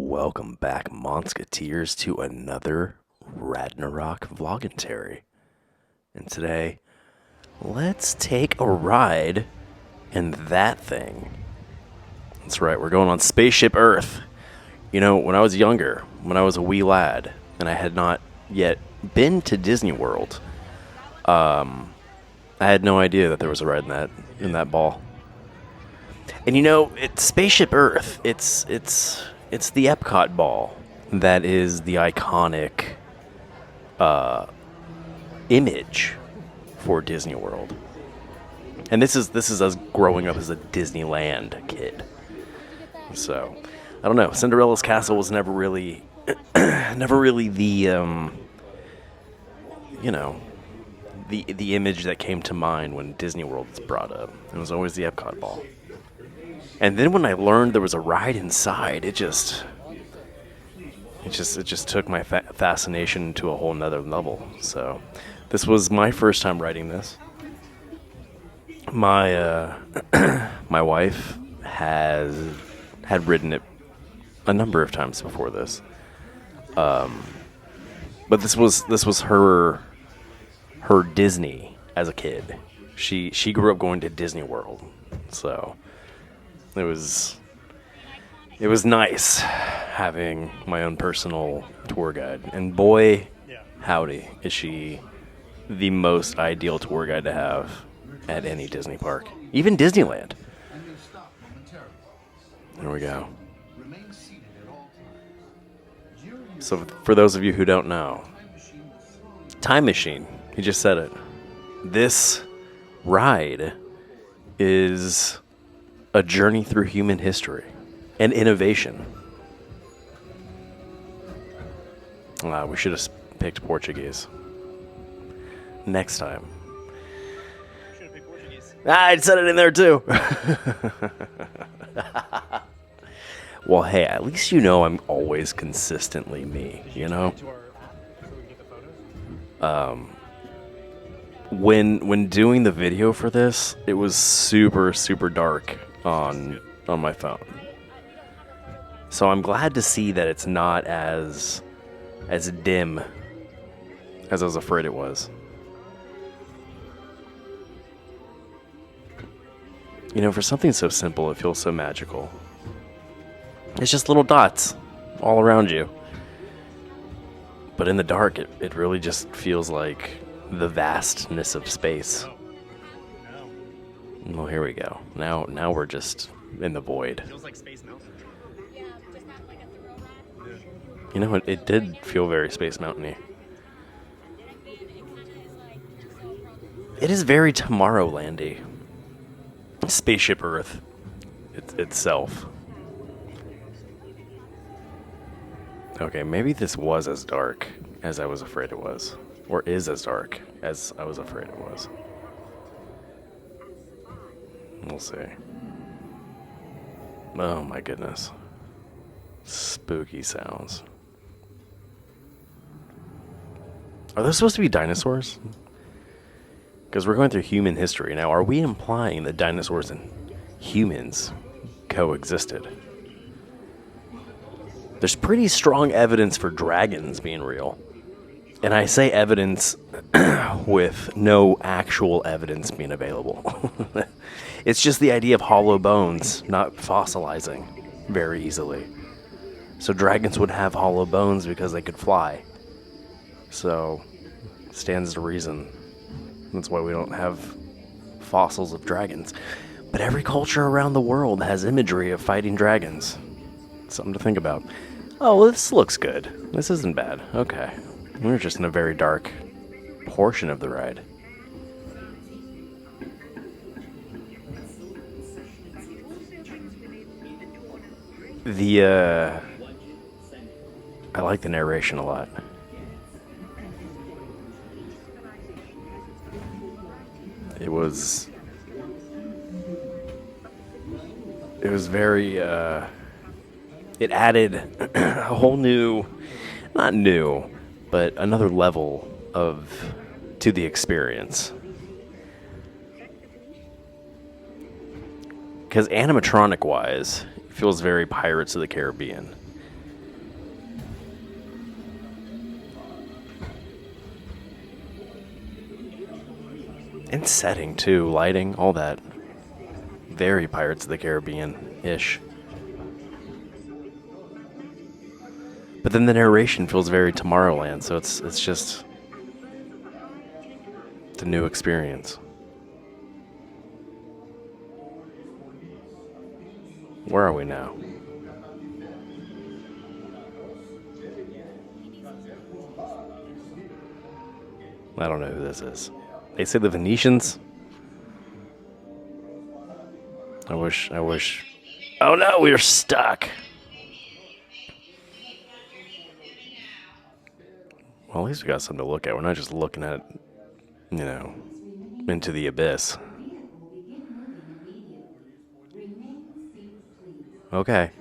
Welcome back, Monsketeers, to another Ragnarok Vloggentary. And today, let's take a ride in that thing. That's right, we're going on Spaceship Earth. You know, when I was younger, when I was a wee lad, and I had not yet been to Disney World, I had no idea that there was a ride in that ball. And you know, it's Spaceship Earth. It's the Epcot ball that is the iconic image for Disney World. And this is us growing up as a Disneyland kid. So, I don't know. Cinderella's castle was never really the the image that came to mind when Disney World was brought up. It was always the Epcot ball. And then when I learned there was a ride inside, it just took my fascination to a whole nother level. So, this was my first time riding this. My my wife had ridden it a number of times before this, but this was her Disney as a kid. She grew up going to Disney World, so it was nice having my own personal tour guide. And boy, howdy, is she the most ideal tour guide to have at any Disney park, even Disneyland. There we go. So for those of you who don't know, Time Machine, he just said it. This ride is a journey through human history and innovation. We should have picked Portuguese. Next time. Should have picked Portuguese. I said it in there too. Well, hey, at least you know I'm always consistently me, you know? So we can get the photos? When doing the video for this, it was super dark on my phone. So I'm glad to see that it's not as dim as I was afraid it was. You know, for something so simple, it feels so magical. It's just little dots all around you. But in the dark, it really just feels like the vastness of space. No. Well, here we go. Now we're just in the void. Feels like Space Mountain. You know, it did feel very Space Mountain-y. It is very Tomorrowland-y. Spaceship Earth itself. Okay, maybe this was as dark as I was afraid it was. Or is as dark as I was afraid it was. We'll see. Oh my goodness. Spooky sounds. Are those supposed to be dinosaurs? Because we're going through human history. Now, are we implying that dinosaurs and humans coexisted? There's pretty strong evidence for dragons being real. And I say evidence with no actual evidence being available. It's just the idea of hollow bones not fossilizing very easily. So dragons would have hollow bones because they could fly. So, stands to reason. That's why we don't have fossils of dragons. But every culture around the world has imagery of fighting dragons. Something to think about. Oh, well, this looks good. This isn't bad. Okay. We're just in a very dark portion of the ride. I like the narration a lot. It was very, it added a whole new, not new, but another level to the experience. Because animatronic-wise, it feels very Pirates of the Caribbean. And setting, too. Lighting, all that. Very Pirates of the Caribbean-ish. But then the narration feels very Tomorrowland, so it's just... It's a new experience. Where are we now? I don't know who this is. They say the Venetians? I wish... Oh no, we're stuck! Well, at least we got something to look at. We're not just looking at, you know, into the abyss. Okay.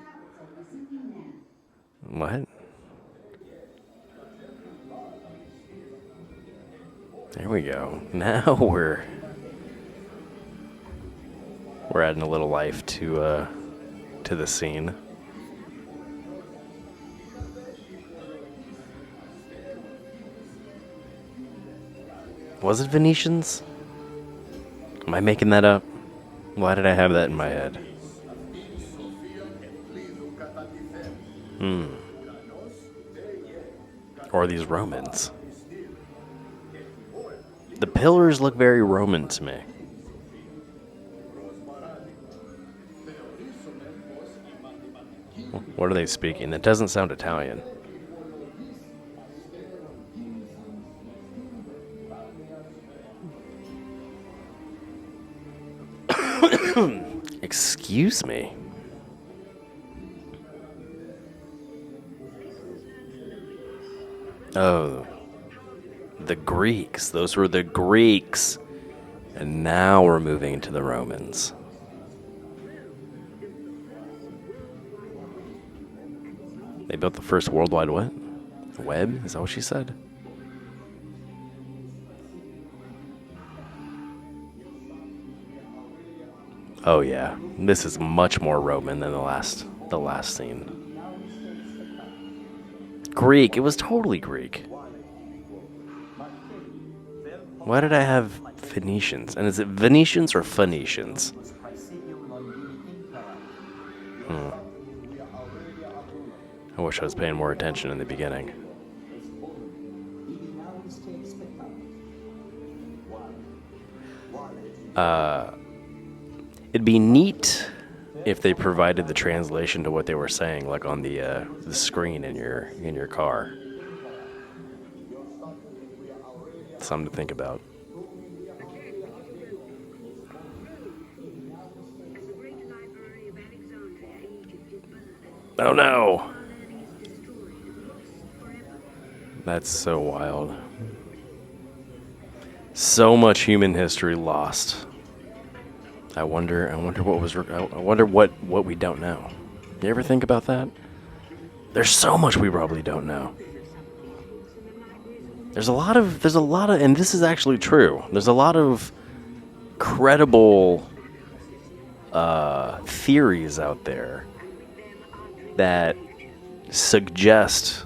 What? There we go. Now we're adding a little life to the scene. Was it Venetians? Am I making that up? Why did I have that in my head? Or these Romans? The pillars look very Roman to me. What are they speaking? It doesn't sound Italian. Excuse me. Oh, the Greeks. Those were the Greeks. And now we're moving to the Romans. They built the first worldwide web? Is that what she said? Oh yeah, this is much more Roman than the last scene. Greek, it was totally Greek. Why did I have Phoenicians? And is it Venetians or Phoenicians? I wish I was paying more attention in the beginning. It'd be neat if they provided the translation to what they were saying, like on the screen in your car. Something to think about. Oh no! That's so wild. So much human history lost. I wonder what we don't know. You ever think about that? There's so much we probably don't know. There's a lot of, and this is actually true. There's a lot of credible theories out there that suggest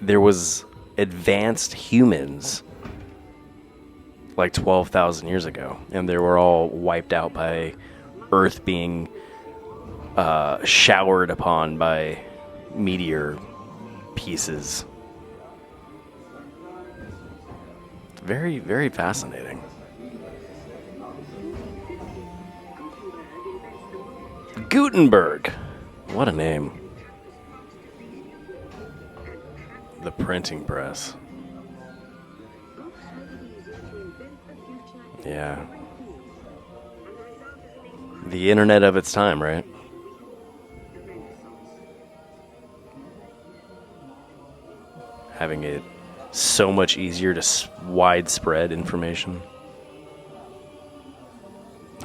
there was advanced humans like 12,000 years ago, and they were all wiped out by Earth being showered upon by meteor pieces. Very, very fascinating. Gutenberg. What a name. The printing press. Yeah. The internet of its time, right? Having it so much easier to widespread information.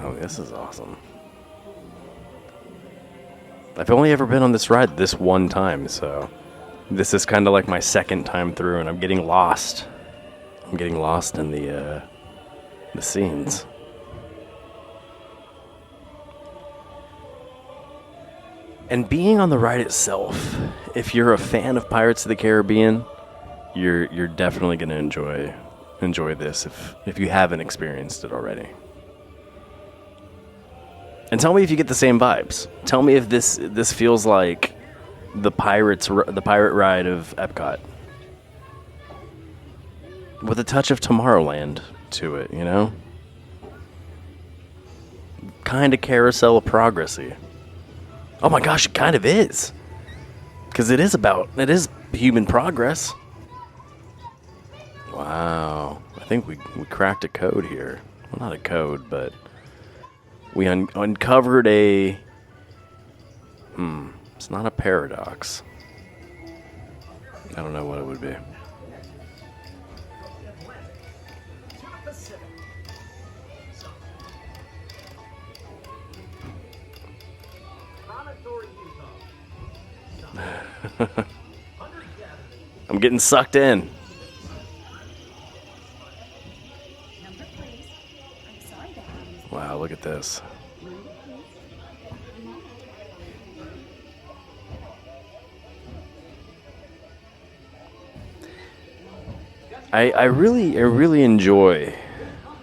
Oh, this is awesome. I've only ever been on this ride this one time, so this is kind of like my second time through, and I'm getting lost. I'm getting lost in the scenes. And being on the ride itself, if you're a fan of Pirates of the Caribbean, you're definitely going to enjoy enjoy this if you haven't experienced it already. And tell me if you get the same vibes. Tell me if this feels like the pirate ride of Epcot with a touch of Tomorrowland to it, you know? Kind of Carousel of Progressy. Oh my gosh, it kind of is. Because it is human progress. Wow. I think we cracked a code here. Well, not a code, but we uncovered a... It's not a paradox. I don't know what it would be. I'm getting sucked in. Wow, look at this. I really enjoy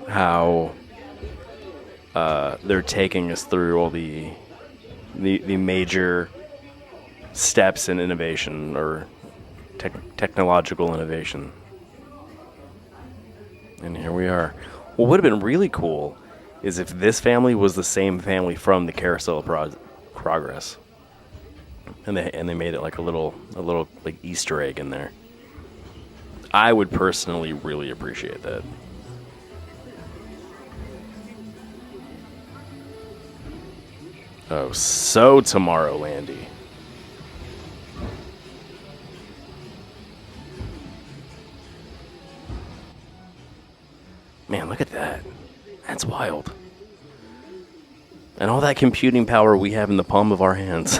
how they're taking us through all the major steps in innovation or technological innovation. And here we are. What would have been really cool is if this family was the same family from the Carousel of Progress, and they made it like a little like Easter egg in there. I would personally really appreciate that. Oh, so Tomorrowlandy. Man, look at that. That's wild. And all that computing power we have in the palm of our hands.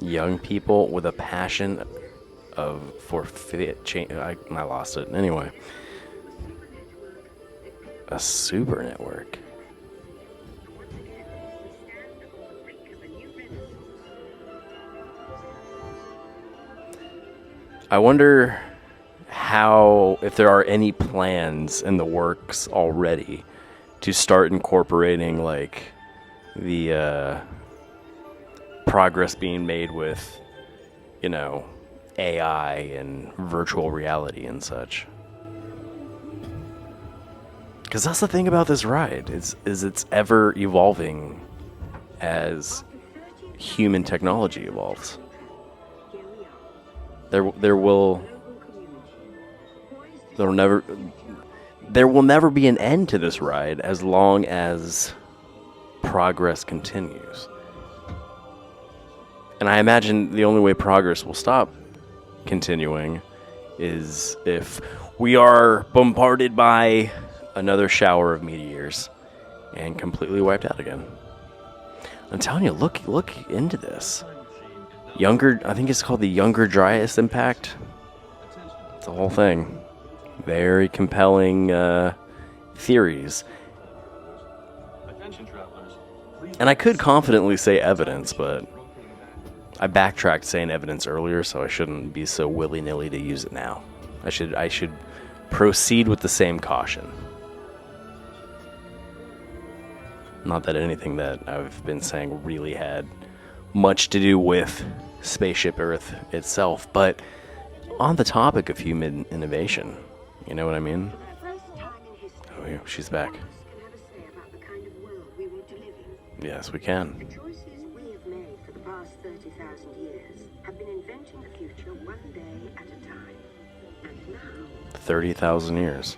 Young people with a passion for fit change. I lost it. Anyway. A super network. I wonder if there are any plans in the works already to start incorporating like the progress being made with, you know, AI and virtual reality and such. Because that's the thing about this ride is it's ever evolving as human technology evolves. There will never be an end to this ride as long as progress continues. And I imagine the only way progress will stop continuing is if we are bombarded by another shower of meteors and completely wiped out again. I'm telling you, look into this. I think it's called the Younger Dryas Impact. It's the whole thing. Very compelling theories. And I could confidently say evidence, but I backtracked saying evidence earlier, so I shouldn't be so willy-nilly to use it now. I should proceed with the same caution. Not that anything that I've been saying really had much to do with Spaceship Earth itself, but on the topic of human innovation, you know what I mean? Oh, yeah, she's back. Yes, we can. The choices we have made for the past 30,000 years have been inventing the future one day at a time. And now... 30,000 years.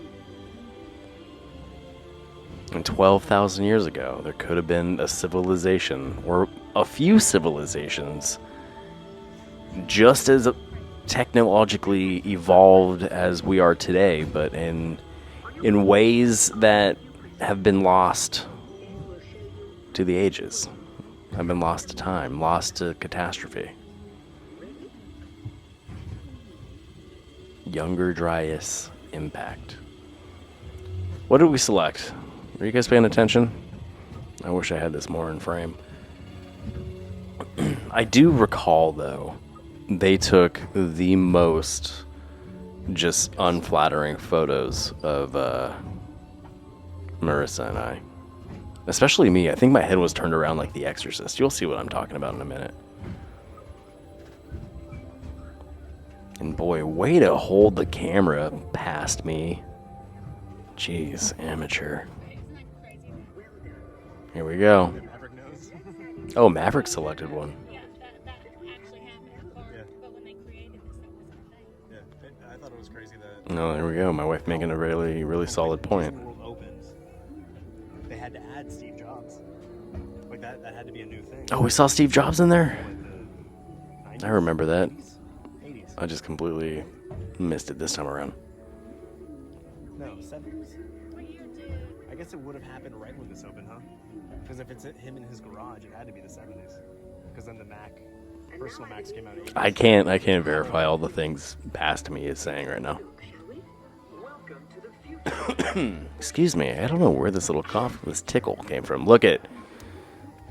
And 12,000 years ago, there could have been a civilization, or a few civilizations, just as technologically evolved as we are today, but in ways that have been lost to the ages, have been lost to time, lost to catastrophe. Younger Dryas Impact. What did we select? Are you guys paying attention? I wish I had this more in frame. I do recall, though, they took the most just unflattering photos of Marissa and I. Especially me. I think my head was turned around like The Exorcist. You'll see what I'm talking about in a minute. And boy, way to hold the camera past me. Jeez, amateur. Here we go. Maverick knows. Oh, Maverick selected one. Yeah, that actually happened. Yeah. But when they created this, that was the thing. Yeah, I thought it was crazy that. No, there we go. My wife making a really, really solid point. Disney World opened, they had to add Steve Jobs. Like that had to be a new thing. Oh, we saw Steve Jobs in there? Like the 90s, I remember that. 80s. I just completely missed it this time around. No, 70s. What year did? I guess it would have happened right when this opened, huh? Because if it's him in his garage, it had to be the 70s. Because then the personal Macs came out in 80s. I can't verify all the things past me is saying right now. Excuse me, I don't know where this little cough, this tickle came from. Look at,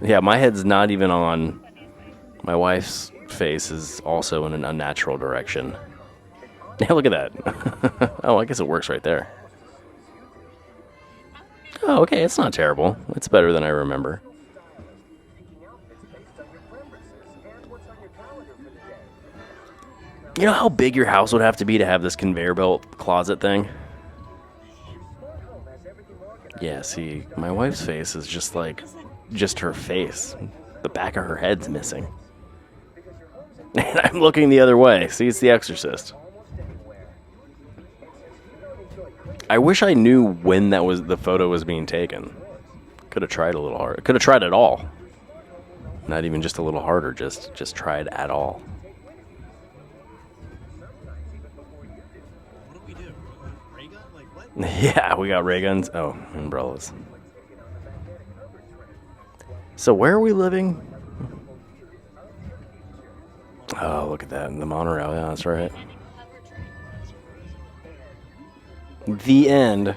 yeah, my head's not even on. My wife's face is also in an unnatural direction. Yeah, look at that. Oh, I guess it works right there. Oh, okay, it's not terrible. It's better than I remember. You know how big your house would have to be to have this conveyor belt closet thing? Yeah, see, my wife's face is just like, just her face. The back of her head's missing. And I'm looking the other way. See, it's The Exorcist. I wish I knew when the photo was being taken. Could have tried a little harder. Could have tried at all. Not even just a little harder, just tried at all. What do we do? Ray gun? Like what? Yeah, we got ray guns. Oh, umbrellas. So where are we living? Oh, look at that. The monorail. Yeah, that's right. The end.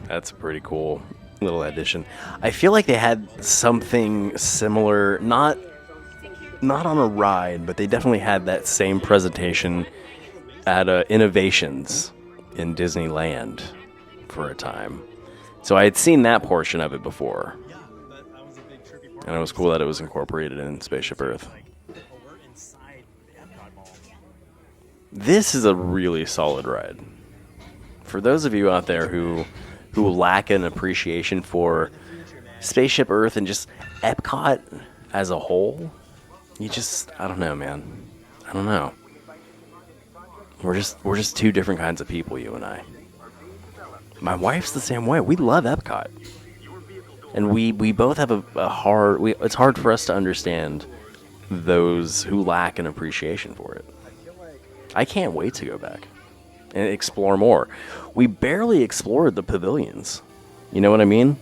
That's a pretty cool little addition. I feel like they had something similar, not on a ride, but they definitely had that same presentation at Innovations in Disneyland for a time. So I had seen that portion of it before, Yeah, that was a big trippy part. and it was cool that it was incorporated in Spaceship Earth. Like, oh, we're inside the Epcot Mall. This is a really solid ride. For those of you out there who lack an appreciation for Spaceship Earth and just Epcot as a whole, I don't know, man. I don't know. We're just two different kinds of people, you and I. My wife's the same way. We love Epcot. And we both have it's hard for us to understand those who lack an appreciation for it. I can't wait to go back and explore more. We barely explored the pavilions. You know what I mean?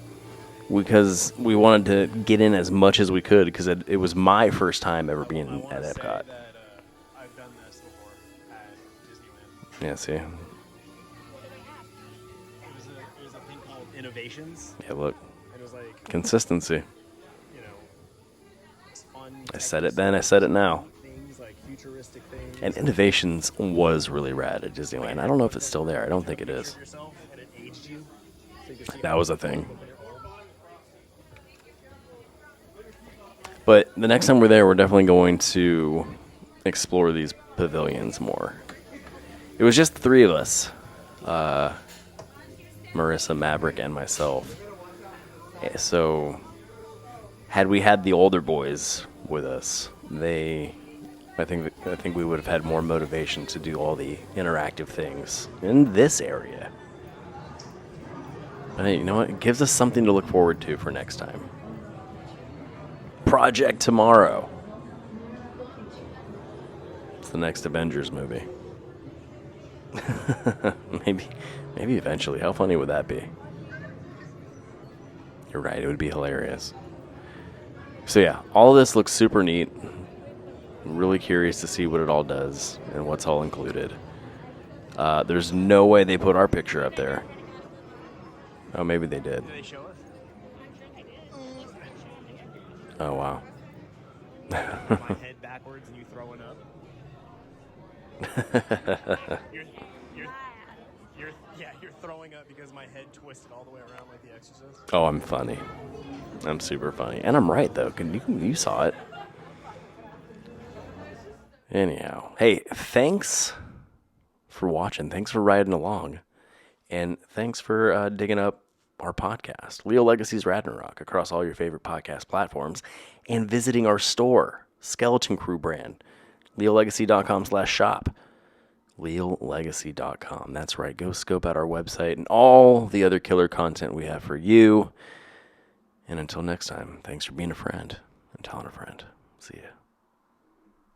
Because we wanted to get in as much as we could because it was my first time ever being at Epcot. That, I've done this before at Disneyland. Yeah, see? It was a thing called Innovations. Yeah, look. And it was like, Consistency. you know, it's fun. I said it then, I said it now. Things like futuristic things. And Innovations was really rad at Disneyland. I don't know if it's still there. I don't think it is. Yourself, and it aged you, so you could see That was a thing. But the next time we're there, we're definitely going to explore these pavilions more. It was just the three of us. Marissa, Maverick, and myself. So, had we had the older boys with us, I think we would have had more motivation to do all the interactive things in this area. But hey, you know what? It gives us something to look forward to for next time. Project Tomorrow. It's the next Avengers movie. Maybe eventually. How funny would that be? You're right, it would be hilarious. So yeah, all of this looks super neat. I'm really curious to see what it all does and what's all included. There's no way they put our picture up there. Oh, maybe they did. Did they show us? Oh, wow. My head backwards and you throwing up. You're, you're throwing up because my head twisted all the way around like The Exorcist. Oh, I'm funny. I'm super funny. And I'm right, though. You saw it. Anyhow. Hey, thanks for watching. Thanks for riding along. And thanks for digging up our podcast, Leal Legacy's Ragnarok, across all your favorite podcast platforms, and visiting our store, Skeleton Crew brand, leallegacy.com/shop. leallegacy.com. That's right. Go scope out our website and all the other killer content we have for you. And until next time, thanks for being a friend and telling a friend. See ya.